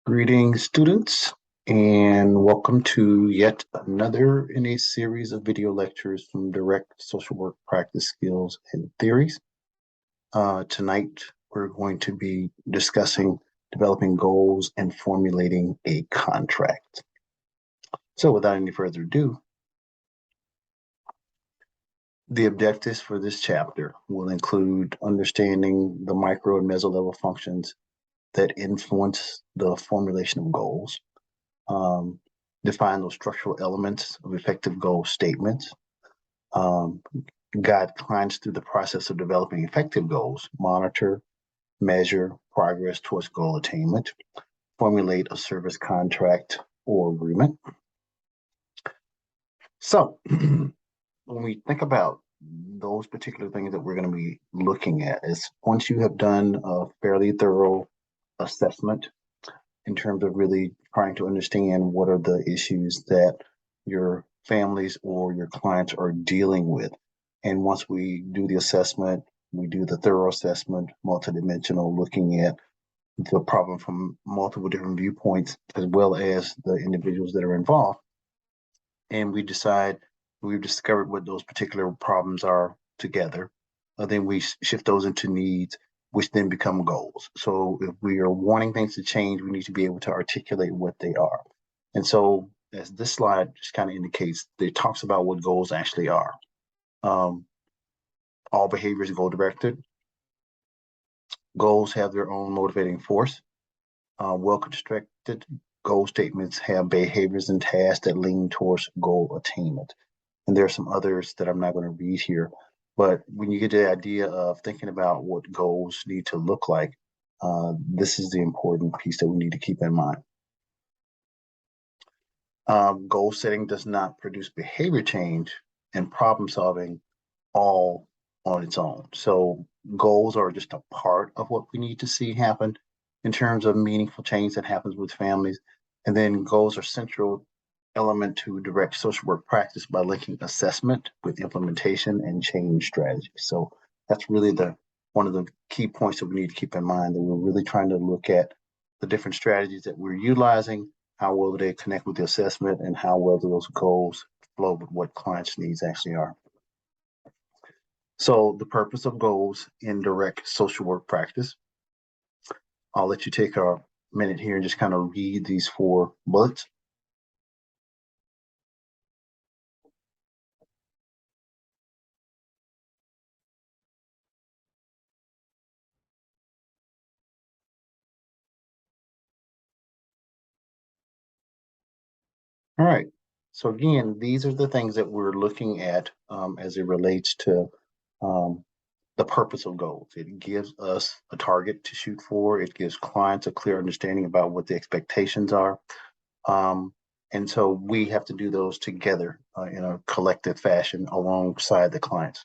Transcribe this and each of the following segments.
Greetings, students, and welcome to yet another in a series of video lectures from Direct Social Work Practice Skills and Theories. Tonight, we're going to be discussing developing goals and formulating a contract. So without any further ado, the objectives for this chapter will include understanding the micro and meso-level functions that influence the formulation of goals, define those structural elements of effective goal statements, guide clients through the process of developing effective goals, monitor, measure progress towards goal attainment, formulate a service contract or agreement. So when we think about those particular things that we're going to be looking at is once you have done a fairly thorough assessment in terms of really trying to understand what are the issues that your families or your clients are dealing with. And once we do the assessment, we do the thorough assessment, multidimensional, looking at the problem from multiple different viewpoints, as well as the individuals that are involved. And we decide, we've discovered what those particular problems are together. Then we shift those into needs, which then become goals. So if we are wanting things to change, we need to be able to articulate what they are. And so as this slide just kind of indicates, it talks about what goals actually are. All behaviors goal directed. Goals have their own motivating force. Well-constructed goal statements have behaviors and tasks that lean towards goal attainment. And there are some others that I'm not going to read here. But when you get the idea of thinking about what goals need to look like, this is the important piece that we need to keep in mind. Goal setting does not produce behavior change and problem solving all on its own. So goals are just a part of what we need to see happen in terms of meaningful change that happens with families. And then goals are central element to direct social work practice by linking assessment with implementation and change strategy. So that's really one of the key points that we need to keep in mind, that we're really trying to look at the different strategies that we're utilizing, how well do they connect with the assessment, and how well do those goals flow with what clients' needs actually are. So the purpose of goals in direct social work practice. I'll let you take a minute here and just kind of read these 4 bullets. All right. So again, these are the things that we're looking at as it relates to the purpose of goals. It gives us a target to shoot for. It gives clients a clear understanding about what the expectations are. And so we have to do those together in a collective fashion alongside the clients.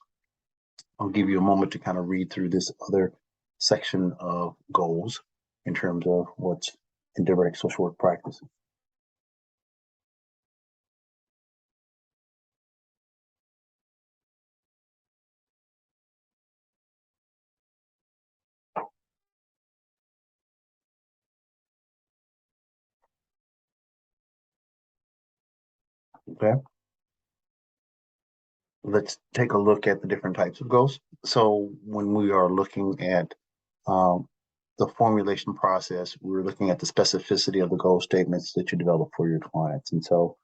I'll give you a moment to kind of read through this other section of goals in terms of what's in direct social work practice. Okay. Let's take a look at the different types of goals. So when we are looking at the formulation process, we're looking at the specificity of the goal statements that you develop for your clients. And so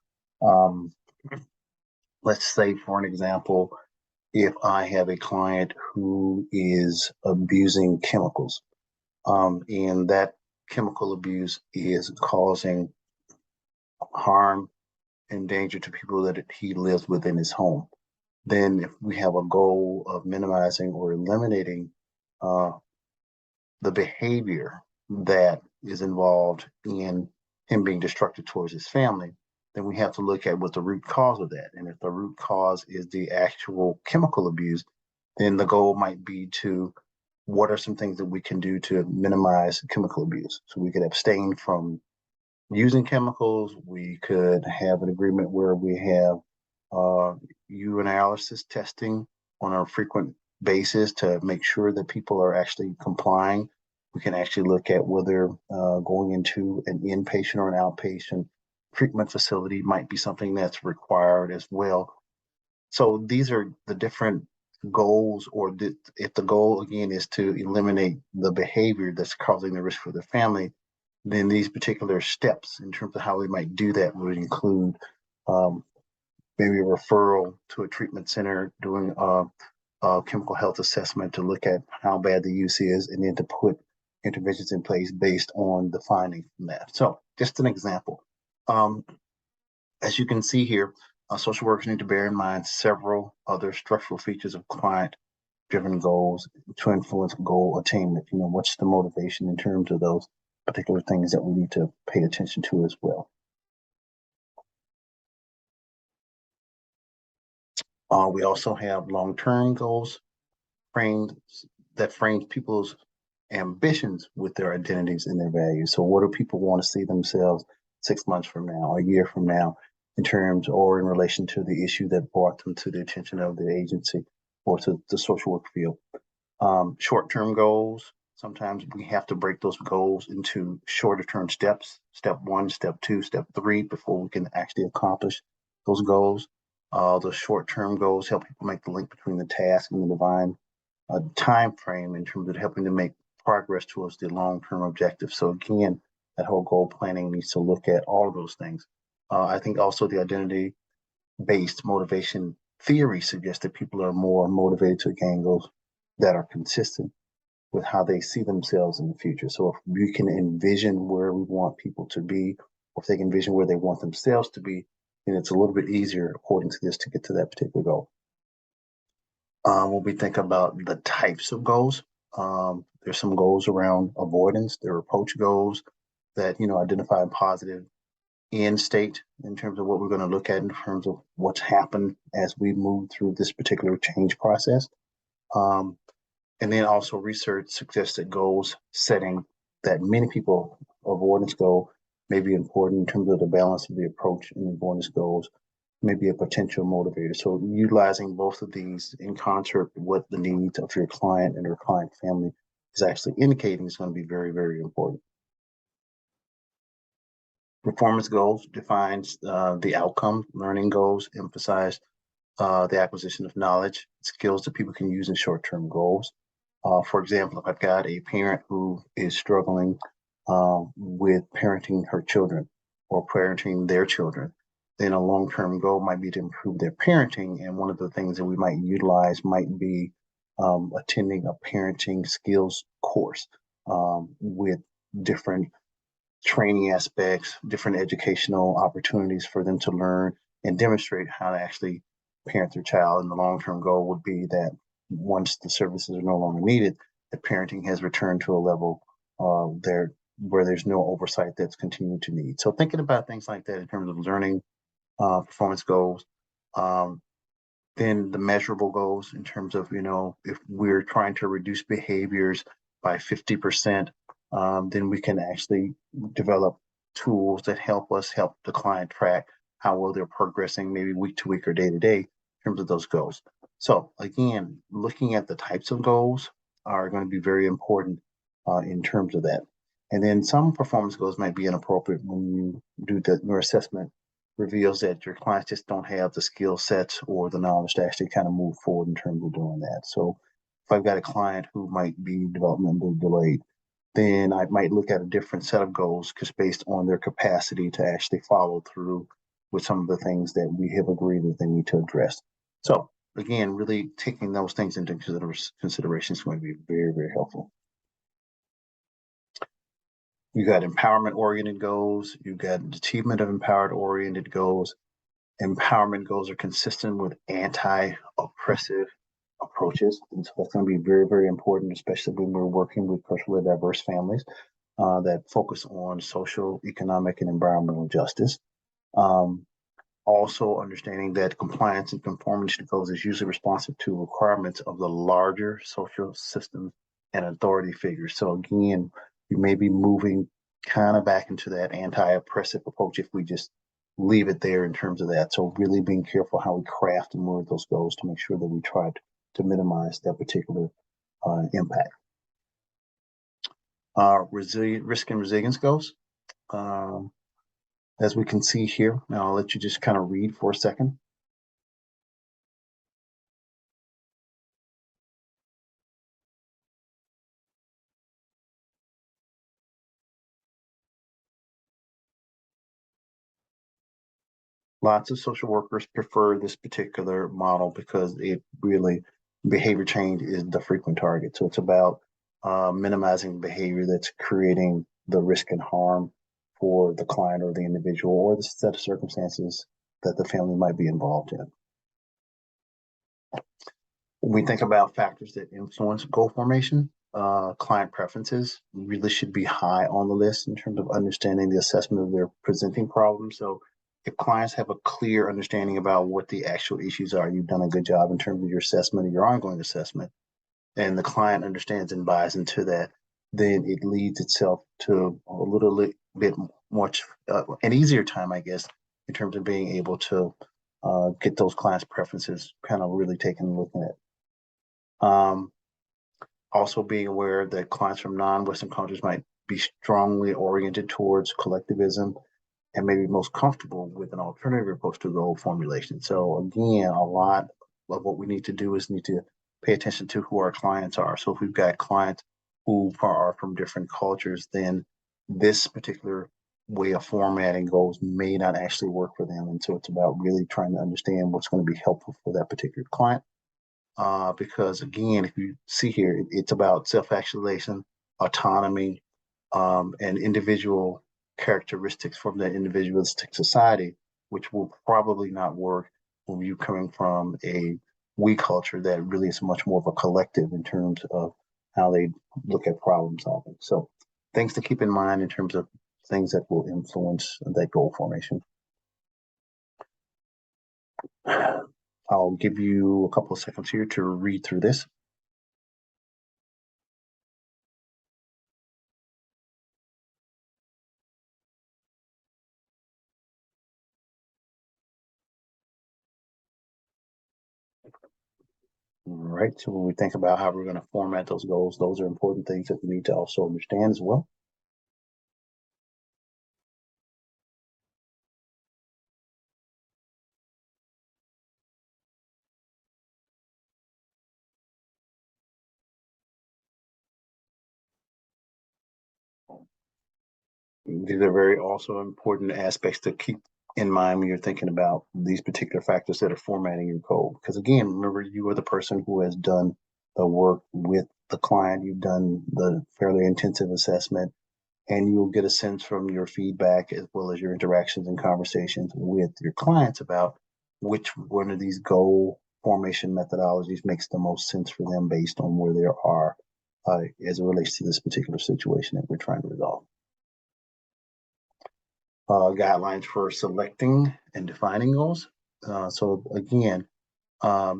let's say, for an example, if I have a client who is abusing chemicals, and that chemical abuse is causing harm and danger to people that he lives within his home, then if we have a goal of minimizing or eliminating the behavior that is involved in him being destructive towards his family, then we have to look at what the root cause of that. And if the root cause is the actual chemical abuse, then the goal might be to, what are some things that we can do to minimize chemical abuse? So we could abstain from using chemicals. We could have an agreement where we have urinalysis testing on a frequent basis to make sure that people are actually complying We can actually look at whether going into an inpatient or an outpatient treatment facility might be something that's required as well. So these are the different goals, or if the goal again is to eliminate the behavior that's causing the risk for the family, then these particular steps in terms of how we might do that would include um, maybe a referral to a treatment center, doing a chemical health assessment to look at how bad the use is, and then to put interventions in place based on the findings from that. So just an example. Um, as you can see here, social workers need to bear in mind several other structural features of client-driven goals to influence goal attainment. What's the motivation in terms of those particular things that we need to pay attention to as well. We also have long-term goals framed that frames people's ambitions with their identities and their values. So what do people want to see themselves 6 months from now, a year from now, in terms or in relation to the issue that brought them to the attention of the agency or to the social work field. Short-term goals, sometimes we have to break those goals into shorter term steps, step 1, step 2, step 3, before we can actually accomplish those goals. The short-term goals help people make the link between the task and the divine time frame in terms of helping to make progress towards the long-term objective. So again, that whole goal planning needs to look at all of those things. I think also the identity-based motivation theory suggests that people are more motivated to gain goals that are consistent with how they see themselves in the future. So if we can envision where we want people to be, or if they can envision where they want themselves to be, then it's a little bit easier, according to this, to get to that particular goal. When we think about the types of goals, there's some goals around avoidance. There are approach goals that identify a positive end state in terms of what we're going to look at in terms of what's happened as we move through this particular change process. And then also research suggests that goals setting that many people avoidance goal may be important in terms of the balance of the approach and avoidance goals may be a potential motivator. So utilizing both of these in concert with what the needs of your client and your client family is actually indicating is going to be very, very important. Performance goals defines the outcome. Learning goals emphasize the acquisition of knowledge, skills that people can use in short-term goals. For example, if I've got a parent who is struggling with parenting her children or parenting their children, then a long-term goal might be to improve their parenting. And one of the things that we might utilize might be attending a parenting skills course with different training aspects, different educational opportunities for them to learn and demonstrate how to actually parent their child. And the long-term goal would be that once the services are no longer needed, that parenting has returned to a level there where there's no oversight that's continued to need. So thinking about things like that in terms of learning performance goals, then the measurable goals in terms of, if we're trying to reduce behaviors by 50%, then we can actually develop tools that help the client track how well they're progressing, maybe week to week or day to day in terms of those goals. So again, looking at the types of goals are going to be very important in terms of that. And then some performance goals might be inappropriate when you do your assessment reveals that your clients just don't have the skill sets or the knowledge to actually kind of move forward in terms of doing that. So if I've got a client who might be developmentally delayed, then I might look at a different set of goals just based on their capacity to actually follow through with some of the things that we have agreed that they need to address. So again, really taking those things into consideration is going to be very, very helpful. You got empowerment-oriented goals. You got achievement of empowered-oriented goals. Empowerment goals are consistent with anti-oppressive approaches. And so that's going to be very, very important, especially when we're working with culturally diverse families that focus on social, economic, and environmental justice. Also understanding that compliance and conformity to goals is usually responsive to requirements of the larger social systems and authority figures. So again, you may be moving kind of back into that anti-oppressive approach if we just leave it there in terms of that. So really being careful how we craft and word those goals to make sure that we try to minimize that particular impact. Risk and resilience goals. As we can see here, now I'll let you just kind of read for a second. Lots of social workers prefer this particular model because it really, behavior change is the frequent target. So it's about minimizing behavior that's creating the risk and harm for the client or the individual or the set of circumstances that the family might be involved in. When we think about factors that influence goal formation, client preferences really should be high on the list in terms of understanding the assessment of their presenting problems. So if clients have a clear understanding about what the actual issues are, you've done a good job in terms of your assessment or your ongoing assessment, and the client understands and buys into that, then it leads itself to a little bit much an easier time, I guess, in terms of being able to get those clients' preferences kind of really taken a look at. Also being aware that clients from non-Western cultures might be strongly oriented towards collectivism and maybe most comfortable with an alternative approach to goal formulation. So again, a lot of what we need to do is need to pay attention to who our clients are. So if we've got clients who are from different cultures, then this particular way of formatting goals may not actually work for them. And so it's about really trying to understand what's going to be helpful for that particular client. Because again, if you see here, it's about self-actualization, autonomy, and individual characteristics from that individualistic society, which will probably not work when you're coming from a we culture that really is much more of a collective in terms of how they look at problem solving. So things to keep in mind in terms of things that will influence that goal formation. I'll give you a couple of seconds here to read through this. Right. So when we think about how we're going to format those goals, those are important things that we need to also understand as well. These are very also important aspects to keep in mind when you're thinking about these particular factors that are formatting your goal. Because again, remember, you are the person who has done the work with the client. You've done the fairly intensive assessment, and you'll get a sense from your feedback as well as your interactions and conversations with your clients about which one of these goal formation methodologies makes the most sense for them based on where they are as it relates to this particular situation that we're trying to resolve. Guidelines for selecting and defining goals. So again,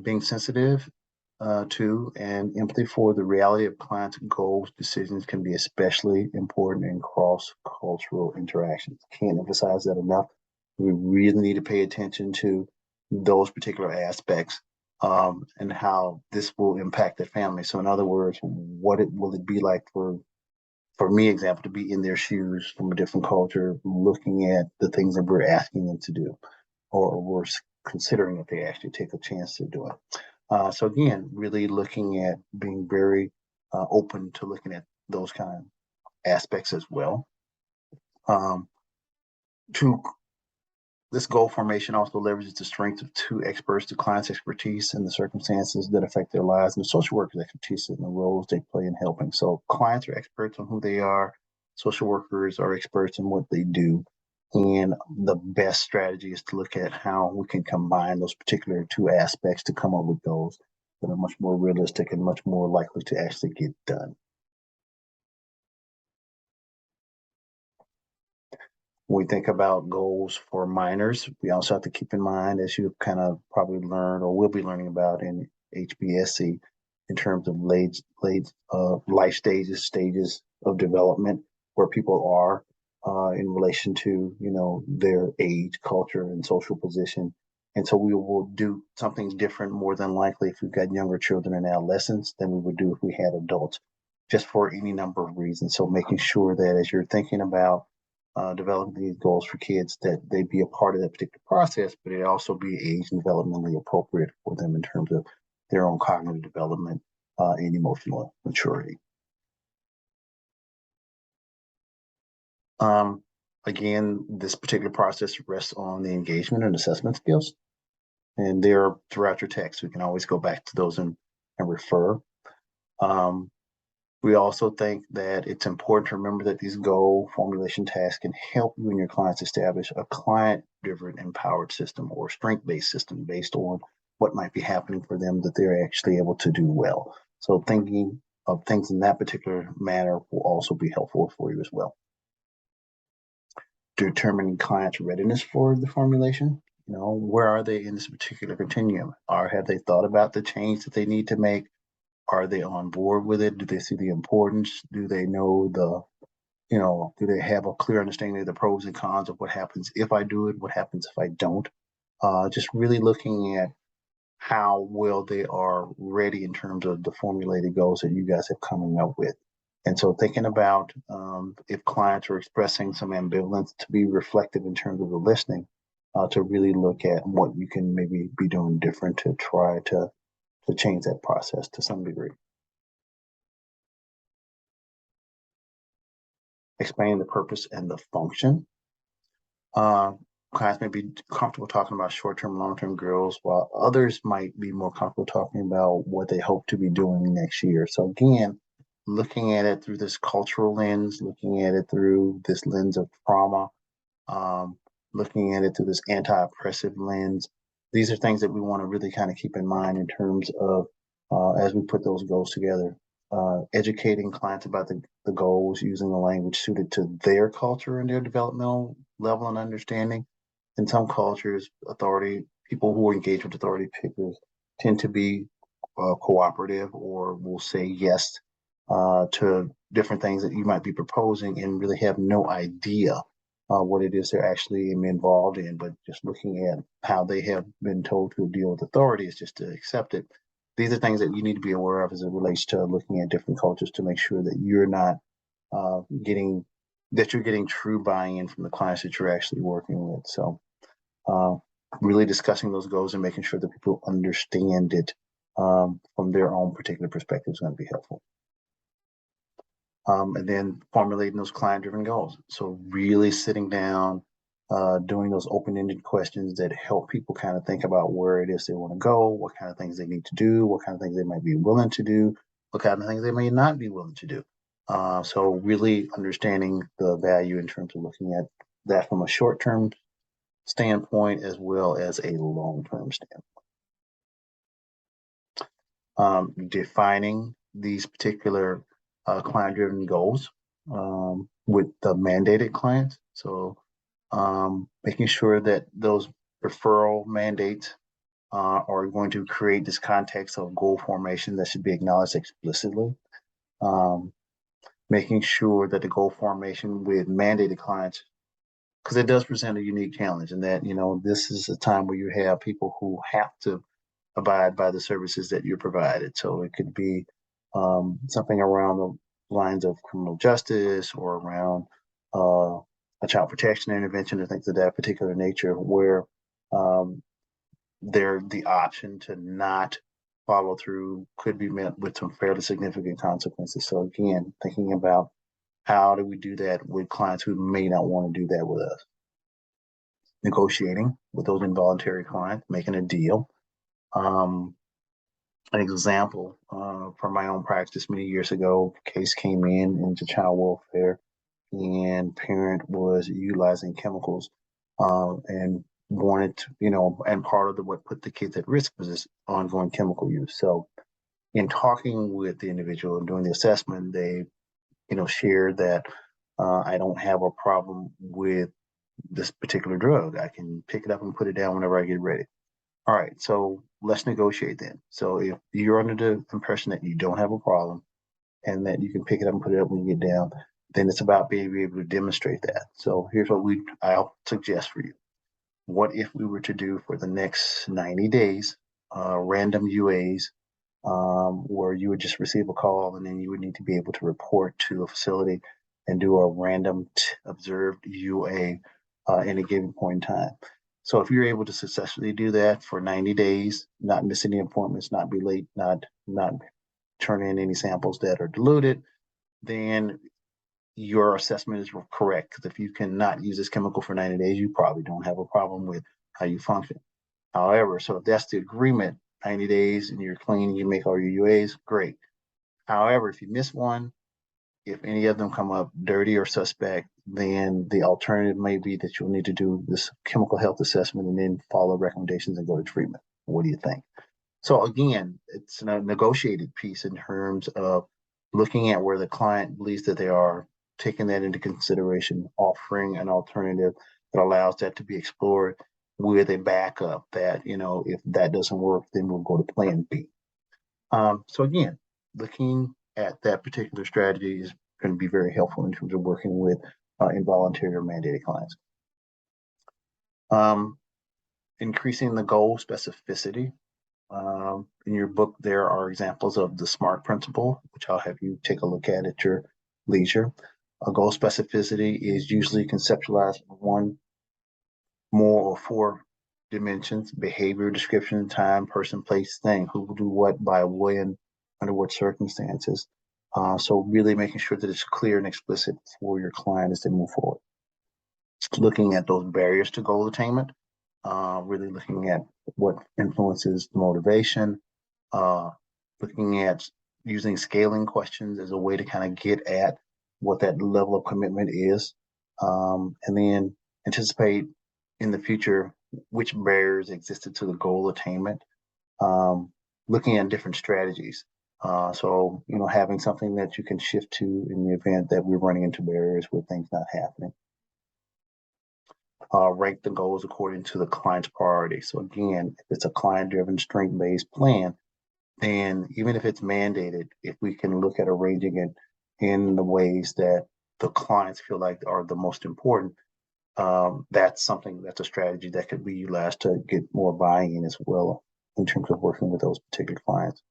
being sensitive to and empathy for the reality of clients' goals decisions can be especially important in cross-cultural interactions. Can't emphasize that enough. We really need to pay attention to those particular aspects and how this will impact the family. So in other words, will it be like for me, example, to be in their shoes from a different culture, looking at the things that we're asking them to do, or we're considering if they actually take a chance to do it. So again, really looking at being very open to looking at those kind of aspects as well. To This goal formation also leverages the strengths of two experts, the client's expertise and the circumstances that affect their lives, and the social worker's expertise and the roles they play in helping. So clients are experts on who they are. Social workers are experts in what they do. And the best strategy is to look at how we can combine those particular two aspects to come up with goals that are much more realistic and much more likely to actually get done. When we think about goals for minors, we also have to keep in mind, as you've kind of probably learned or will be learning about in HBSC, in terms of life stages of development, where people are in relation to their age, culture, and social position. And so we will do something different more than likely if we've got younger children and adolescents than we would do if we had adults just for any number of reasons. So making sure that as you're thinking about developing these goals for kids, that they be a part of that particular process, but it also be age and developmentally appropriate for them in terms of their own cognitive development and emotional maturity. Again, this particular process rests on the engagement and assessment skills, and they're throughout your text. We can always go back to those and refer. We also think that it's important to remember that these goal formulation tasks can help you and your clients establish a client-driven empowered system or strength-based system based on what might be happening for them that they're actually able to do well. So thinking of things in that particular manner will also be helpful for you as well. Determining clients' readiness for the formulation. You know, where are they in this particular continuum? Or have they thought about the change that they need to make? Are they on board with it? Do they see the importance? Do they know do they have a clear understanding of the pros and cons of what happens if I do it? What happens if I don't? Just really looking at how well they are ready in terms of the formulated goals that you guys have coming up with. And so thinking about if clients are expressing some ambivalence, to be reflective in terms of the listening, to really look at what you can maybe be doing different to try to change that process to some degree. Explain the purpose and the function. Clients may be comfortable talking about short-term, long-term goals, while others might be more comfortable talking about what they hope to be doing next year. So again, looking at it through this cultural lens, looking at it through this lens of trauma, looking at it through this anti-oppressive lens. These are things that we want to really kind of keep in mind in terms of as we put those goals together. Educating clients about the goals, using the language suited to their culture and their developmental level and understanding. In some cultures, people who engage with authority figures tend to be cooperative or will say yes to different things that you might be proposing and really have no idea what it is they're actually involved in, but just looking at how they have been told to deal with authority is just to accept it. These are things that you need to be aware of as it relates to looking at different cultures to make sure that you're not getting true buy-in from the clients that you're actually working with. So really discussing those goals and making sure that people understand it from their own particular perspective is going to be helpful. And then formulating those client-driven goals. So really sitting down, doing those open-ended questions that help people kind of think about where it is they want to go, what kind of things they need to do, what kind of things they might be willing to do, what kind of things they may not be willing to do. So really understanding the value in terms of looking at that from a short-term standpoint as well as a long-term standpoint. Defining these particular client-driven goals with the mandated clients. So making sure that those referral mandates are going to create this context of goal formation that should be acknowledged explicitly. Making sure that the goal formation with mandated clients, because it does present a unique challenge in that, this is a time where you have people who have to abide by the services that you're provided. So it could be something around the lines of criminal justice or around a child protection intervention or things of that particular nature, where the option to not follow through could be met with some fairly significant consequences. So again, thinking about how do we do that with clients who may not want to do that with us. Negotiating with those involuntary clients, making a deal. An example from my own practice many years ago, case came into child welfare, and parent was utilizing chemicals and wanted to, and part of what put the kids at risk was this ongoing chemical use. So in talking with the individual and doing the assessment, they, shared that I don't have a problem with this particular drug. I can pick it up and put it down whenever I get ready. All right, so let's negotiate then. So if you're under the impression that you don't have a problem and that you can pick it up and put it up when you get down, then it's about being able to demonstrate that. So here's what I'll suggest for you. What if we were to do for the next 90 days, random UAs where you would just receive a call and then you would need to be able to report to a facility and do a random observed UA any given point in time. So if you're able to successfully do that for 90 days, not miss any appointments, not be late, not turn in any samples that are diluted, then your assessment is correct. Because if you cannot use this chemical for 90 days, you probably don't have a problem with how you function. However, so if that's the agreement, 90 days and you're clean, you make all your UAs, great. However, if you miss one, if any of them come up dirty or suspect, then the alternative may be that you'll need to do this chemical health assessment and then follow recommendations and go to treatment. What do you think? So again, it's a negotiated piece in terms of looking at where the client believes that they are, taking that into consideration, offering an alternative that allows that to be explored with a backup that, if that doesn't work, then we'll go to plan B. So again, looking at that particular strategy is going to be very helpful in terms of working with involuntary or mandated clients. Increasing the goal specificity. In your book, there are examples of the SMART principle, which I'll have you take a look at your leisure. A goal specificity is usually conceptualized in one, more, or four dimensions: behavior, description, time, person, place, thing, who will do what, by when, under what circumstances. So really making sure that it's clear and explicit for your client as they move forward. Looking at those barriers to goal attainment, really looking at what influences the motivation, looking at using scaling questions as a way to kind of get at what that level of commitment is, and then anticipate in the future which barriers existed to the goal attainment, looking at different strategies. So, having something that you can shift to in the event that we're running into barriers with things not happening. Rank the goals according to the client's priority. So again, if it's a client-driven, strength-based plan, then even if it's mandated, if we can look at arranging it in the ways that the clients feel like are the most important, that's a strategy that could be utilized to get more buy-in as well in terms of working with those particular clients.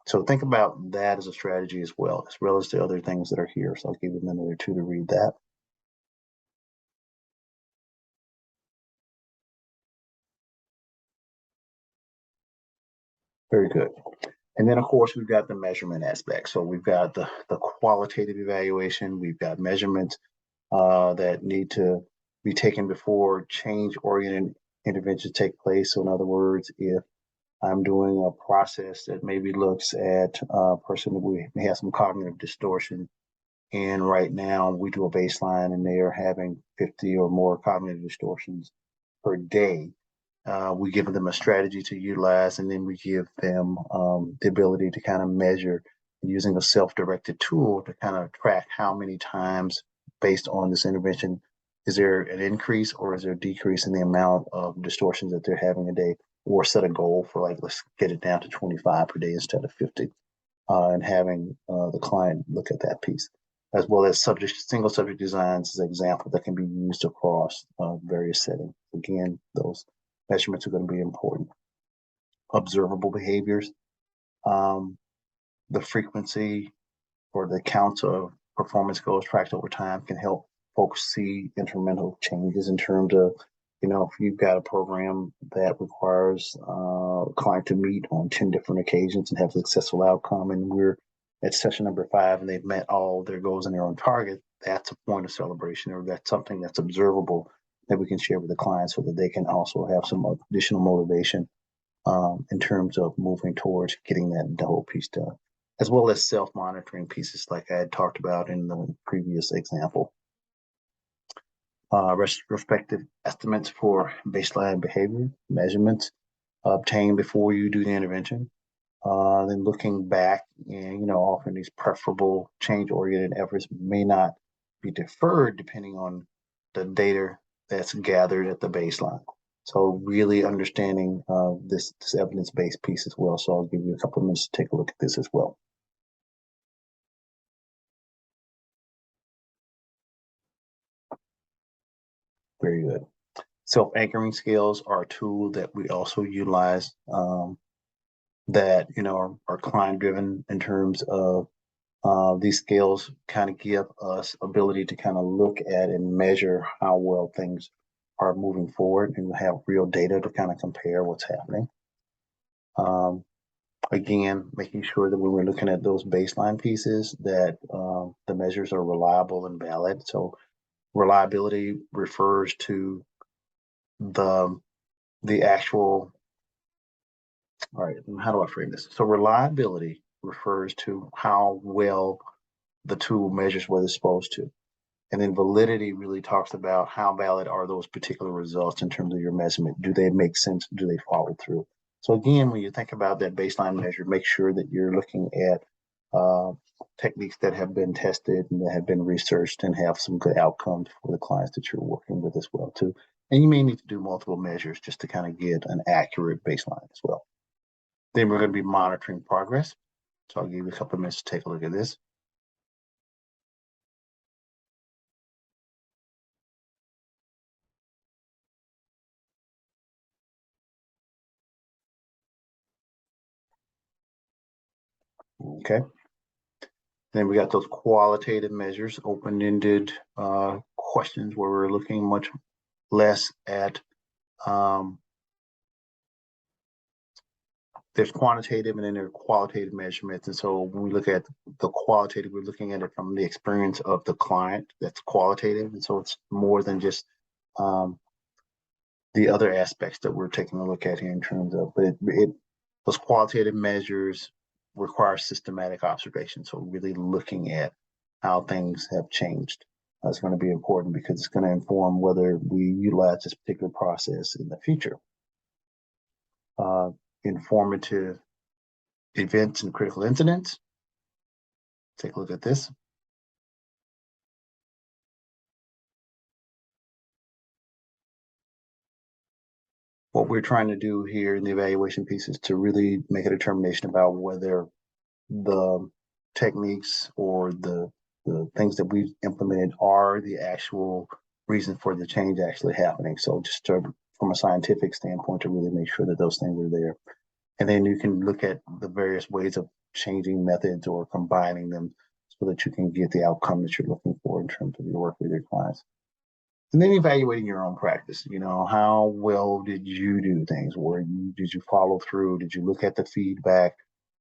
So think about that as a strategy as well as the other things that are here. So I'll give you a minute or two to read that. Very good. And then, of course, we've got the measurement aspect. So we've got the qualitative evaluation. We've got measurements that need to be taken before change-oriented interventions take place. So in other words, if I'm doing a process that maybe looks at a person that may have some cognitive distortion, and right now we do a baseline and they are having 50 or more cognitive distortions per day, we give them a strategy to utilize, and then we give them the ability to kind of measure using a self-directed tool to kind of track how many times based on this intervention, is there an increase or is there a decrease in the amount of distortions that they're having a day, or set a goal for let's get it down to 25 per day instead of 50, and having the client look at that piece, as well as single subject designs as an example that can be used across various settings. Again, those measurements are going to be important. Observable behaviors, the frequency or the counts of performance goals tracked over time can help folks see incremental changes in terms of, if you've got a program that requires a client to meet on 10 different occasions and have a successful outcome, and we're at session number 5 and they've met all their goals and they're on target, that's a point of celebration, or that's something that's observable that we can share with the client so that they can also have some additional motivation in terms of moving towards getting that whole piece done, as well as self-monitoring pieces like I had talked about in the previous example. Retrospective estimates for baseline behavior measurements obtained before you do the intervention. Then looking back, and often these preferable change-oriented efforts may not be deferred depending on the data that's gathered at the baseline. So really understanding this evidence-based piece as well. So I'll give you a couple of minutes to take a look at this as well. Very good. Self-anchoring scales are a tool that we also utilize that, are client driven in terms of these scales kind of give us ability to kind of look at and measure how well things are moving forward and have real data to kind of compare what's happening. Again, making sure that when we're looking at those baseline pieces that the measures are reliable and valid. So reliability refers to the actual, all right, how do I frame this? So reliability refers to how well the tool measures what it's supposed to. And then validity really talks about how valid are those particular results in terms of your measurement. Do they make sense? Do they follow through? So again, when you think about that baseline measure, make sure that you're looking at techniques that have been tested and that have been researched and have some good outcomes for the clients that you're working with as well too. And you may need to do multiple measures just to kind of get an accurate baseline as well. Then we're going to be monitoring progress. So I'll give you a couple of minutes to take a look at this. Okay. Then we got those qualitative measures, open-ended questions where we're looking much less at, there's quantitative and then there are qualitative measurements. And so when we look at the qualitative, we're looking at it from the experience of the client. That's qualitative. And so it's more than just the other aspects that we're taking a look at here in terms of, but those qualitative measures require systematic observation. So really looking at how things have changed is going to be important because it's going to inform whether we utilize this particular process in the future. Informative events and critical incidents. Take a look at this. What we're trying to do here in the evaluation piece is to really make a determination about whether the techniques or the things that we've implemented are the actual reason for the change actually happening. So just from a scientific standpoint, to really make sure that those things are there. And then you can look at the various ways of changing methods or combining them so that you can get the outcome that you're looking for in terms of your work with your clients. And then evaluating your own practice. How well did you do things? Did you follow through? Did you look at the feedback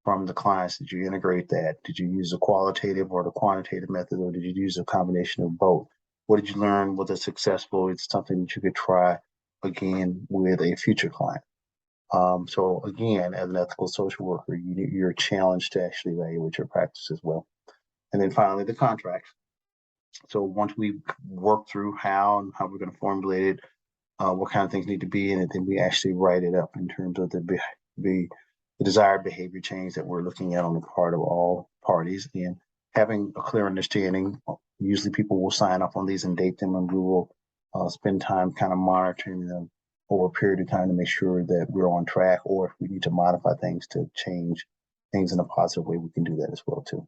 from the clients? Did you integrate that? Did you use the qualitative or the quantitative method, or did you use a combination of both? What did you learn? Was it successful? It's something that you could try again with a future client. So again, as an ethical social worker, you're challenged to actually evaluate your practice as well. And then finally, the contracts. So once we work through how we're going to formulate it, what kind of things need to be in it, then we actually write it up in terms of the desired behavior change that we're looking at on the part of all parties. And having a clear understanding, usually people will sign up on these and date them, and we will spend time kind of monitoring them over a period of time to make sure that we're on track, or if we need to modify things to change things in a positive way, we can do that as well too.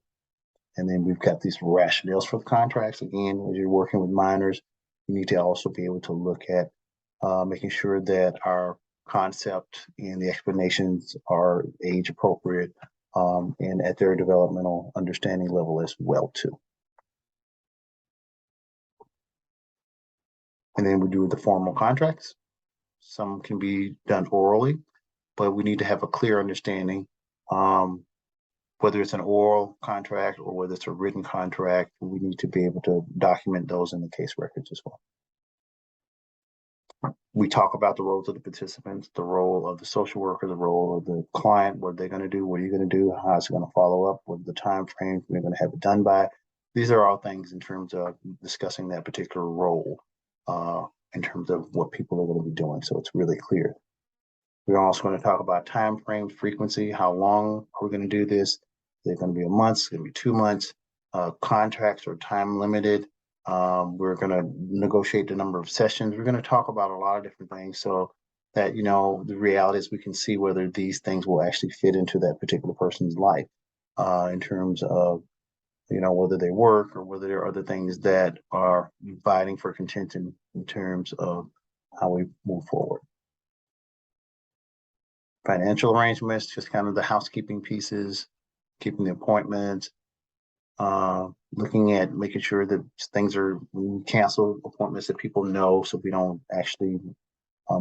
And then we've got these rationales for the contracts. Again, as you're working with minors, you need to also be able to look at making sure that our concept and the explanations are age appropriate and at their developmental understanding level as well too. And then we do the formal contracts. Some can be done orally, but we need to have a clear understanding whether it's an oral contract or whether it's a written contract. We need to be able to document those in the case records as well. We talk about the roles of the participants, the role of the social worker, the role of the client, what they're going to do, what are you going to do, how it's going to follow up, what the time frame we're going to have it done by. These are all things in terms of discussing that particular role in terms of what people are going to be doing. So it's really clear. We're also going to talk about time frames, frequency, how long are we going to do this? Is it going to be a month? It's going to be 2 months. Contracts are time limited. We're going to negotiate the number of sessions. We're going to talk about a lot of different things so that, the reality is we can see whether these things will actually fit into that particular person's life in terms of, whether they work or whether there are other things that are fighting for contention in terms of how we move forward. Financial arrangements, just kind of the housekeeping pieces, keeping the appointments, looking at making sure that things are canceled appointments that people know, so we don't actually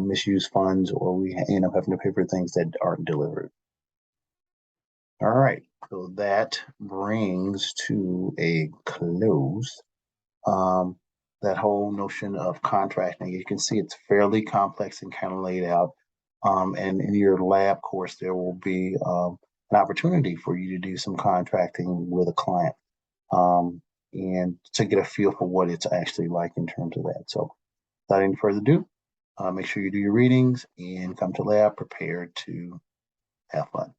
misuse funds or we end up having to pay for things that aren't delivered. All right, so that brings to a close that whole notion of contracting. You can see it's fairly complex and kind of laid out. And in your lab course, there will be an opportunity for you to do some contracting with a client and to get a feel for what it's actually like in terms of that. So without any further ado, make sure you do your readings and come to lab prepared to have fun.